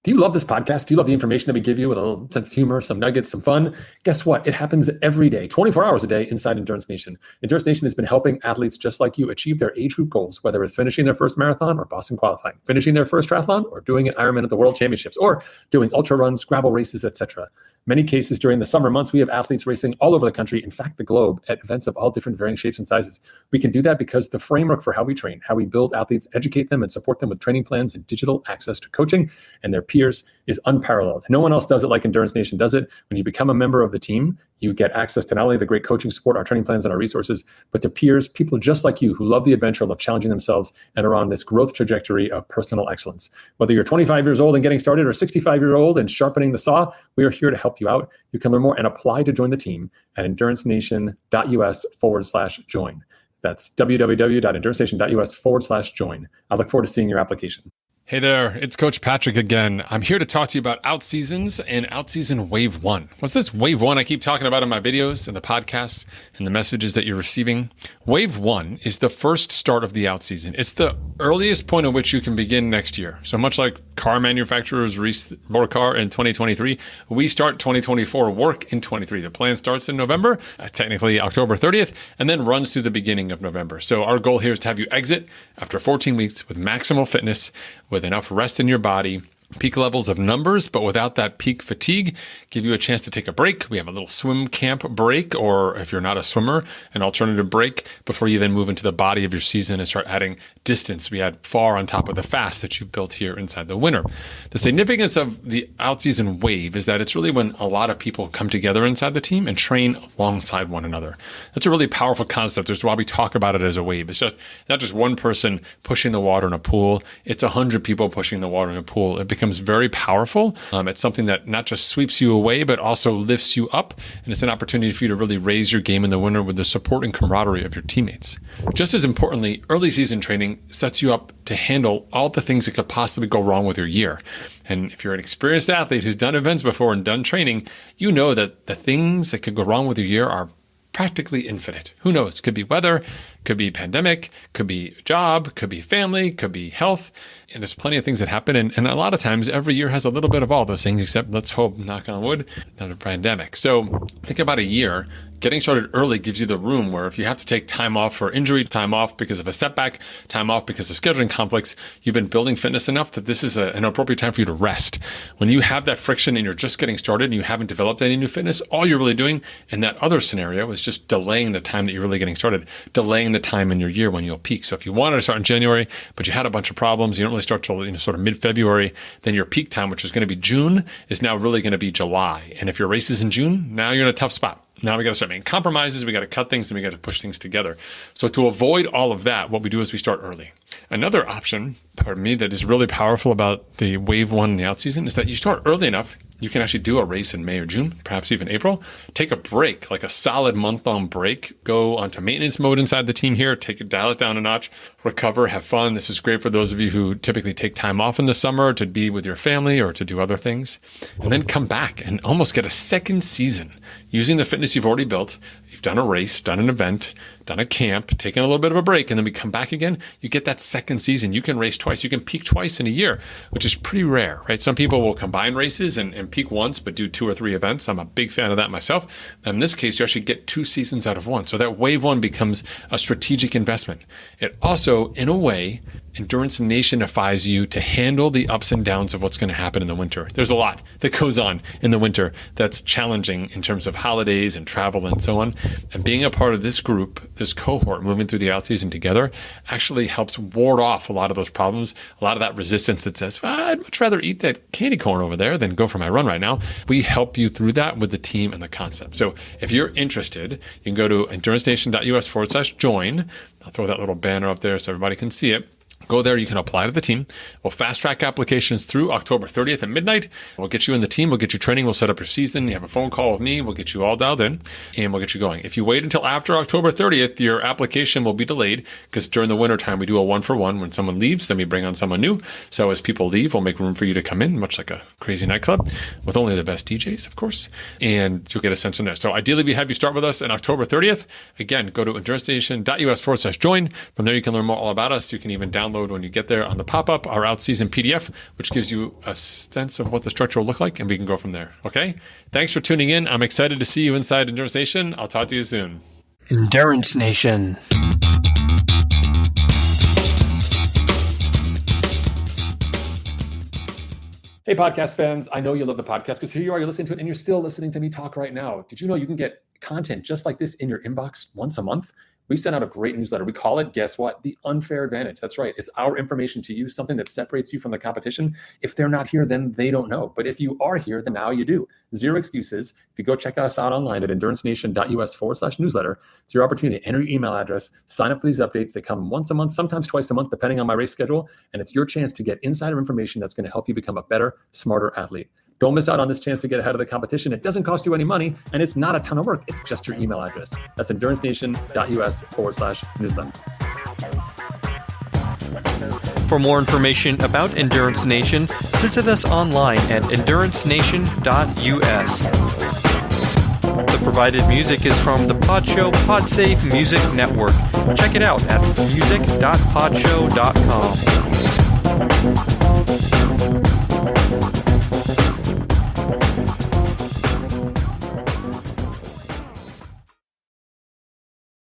Do you love this podcast? Do you love the information that we give you with a little sense of humor, some nuggets, some fun? Guess what? It happens every day, 24 hours a day inside Endurance Nation. Endurance Nation has been helping athletes just like you achieve their age group goals, whether it's finishing their first marathon or Boston qualifying, finishing their first triathlon or doing an Ironman at the World Championships, or doing ultra runs, gravel races, etc. Many cases during the summer months, we have athletes racing all over the country, in fact, the globe, at events of all different varying shapes and sizes. We can do that because the framework for how we train, how we build athletes, educate them, and support them with training plans and digital access to coaching and their peers is unparalleled. No one else does it like Endurance Nation does it. When you become a member of the team, you get access to not only the great coaching support, our training plans, and our resources, but to peers, people just like you who love the adventure, love challenging themselves, and are on this growth trajectory of personal excellence. Whether you're 25 years old and getting started or 65-year-old and sharpening the saw, we are here to help you out. You can learn more and apply to join the team at endurancenation.us/join. That's www.endurancenation.us/join. I look forward to seeing your application. Hey there, it's Coach Patrick again. I'm here to talk to you about Outseasons and Outseason Wave 1. What's this Wave 1 I keep talking about in my videos and the podcasts and the messages that you're receiving? Wave 1 is the first start of the outseason. It's the earliest point at which you can begin next year. So much like car manufacturers release a car in 2023, we start 2024 work in 23. The plan starts in November, technically October 30th, and then runs through the beginning of November. So our goal here is to have you exit after 14 weeks with maximal fitness, with enough rest in your body, peak levels of numbers, but without that peak fatigue, give you a chance to take a break. We have a little swim camp break, or if you're not a swimmer, an alternative break before you then move into the body of your season and start adding distance. We add far on top of the fast that you've built here inside the winter. The significance of the outseason wave is that it's really when a lot of people come together inside the team and train alongside one another. That's a really powerful concept. That's why we talk about it as a wave. It's just not just one person pushing the water in a pool. It's 100 people pushing the water in a pool. It becomes very powerful. It's something that not just sweeps you away, but also lifts you up. And it's an opportunity for you to really raise your game in the winter with the support and camaraderie of your teammates. Just as importantly, early season training sets you up to handle all the things that could possibly go wrong with your year. And if you're an experienced athlete who's done events before and done training, you know that the things that could go wrong with your year are practically infinite. Who knows? Could be weather, could be pandemic, could be job, could be family, could be health. And there's plenty of things that happen. And a lot of times every year has a little bit of all those things, except let's hope, knock on wood, not a pandemic. So think about a year. Getting started early gives you the room where if you have to take time off for injury, time off because of a setback, time off because of scheduling conflicts, you've been building fitness enough that this is an appropriate time for you to rest. When you have that friction and you're just getting started and you haven't developed any new fitness, all you're really doing in that other scenario is just delaying the time that you're really getting started, delaying the time in your year when you'll peak. So if you wanted to start in January, but you had a bunch of problems, you don't really start till sort of mid-February, then your peak time, which is going to be June, is now really going to be July. And if your race is in June, now you're in a tough spot. Now we got to start making compromises, we got to cut things, and we got to push things together. So to avoid all of that, what we do is we start early. Another option, that is really powerful about the wave 1 in the outseason is that you start early enough, you can actually do a race in May or June, perhaps even April. Take a break, like a solid month-long break. Go onto maintenance mode inside the team here. Dial it down a notch. Recover, have fun. This is great for those of you who typically take time off in the summer to be with your family or to do other things. And then come back and almost get a second season using the fitness you've already built. You've done a race, done an event, done a camp, taken a little bit of a break, and then we come back again. You get that second season. You can race twice. You can peak twice in a year, which is pretty rare, right? Some people will combine races and peak once, but do 2 or 3 events. I'm a big fan of that myself. In this case, you actually get 2 seasons out of 1. So that wave 1 becomes a strategic investment. It also, in a way, Endurance Nationifies you to handle the ups and downs of what's going to happen in the winter. There's a lot that goes on in the winter that's challenging in terms of holidays and travel and so on. And being a part of this group, this cohort moving through the outseason together actually helps ward off a lot of those problems, a lot of that resistance that says, well, I'd much rather eat that candy corn over there than go for my run right now. We help you through that with the team and the concept. So if you're interested, you can go to endurancenation.us/join. I'll throw that little banner up there so everybody can see it. Go there, you can apply to the team. We'll fast track applications through October 30th at midnight. We'll get you in the team, we'll get you training, we'll set up your season. You have a phone call with me, we'll get you all dialed in, and we'll get you going. If you wait until after October 30th, your application will be delayed because during the winter time, we do a 1-for-1. When someone leaves, then we bring on someone new. So as people leave, we'll make room for you to come in, much like a crazy nightclub, with only the best DJs, of course, and you'll get a sense from there. So ideally, we have you start with us on October 30th. Again, go to endurancenation.us/join. From there, you can learn more all about us. You can even download download when you get there on the pop-up our out-season PDF, which gives you a sense of what the structure will look like, and we can go from there. Okay? Thanks for tuning in. I'm excited to see you inside Endurance Nation. I'll talk to you soon. Endurance Nation. Hey, podcast fans. I know you love the podcast because here you are, you're listening to it and you're still listening to me talk right now. Did you know you can get content just like this in your inbox once a month? We send out a great newsletter. We call it, guess what? The Unfair Advantage. That's right. It's our information to you, something that separates you from the competition. If they're not here, then they don't know. But if you are here, then now you do. Zero excuses. If you go check us out online at endurancenation.us/newsletter, it's your opportunity to enter your email address, sign up for these updates. They come once a month, sometimes twice a month, depending on my race schedule. And it's your chance to get insider information that's going to help you become a better, smarter athlete. Don't miss out on this chance to get ahead of the competition. It doesn't cost you any money, and it's not a ton of work. It's just your email address. That's endurancenation.us/newsletter. For more information about Endurance Nation, visit us online at endurancenation.us. The provided music is from the Podshow Podsafe Music Network. Check it out at music.podshow.com.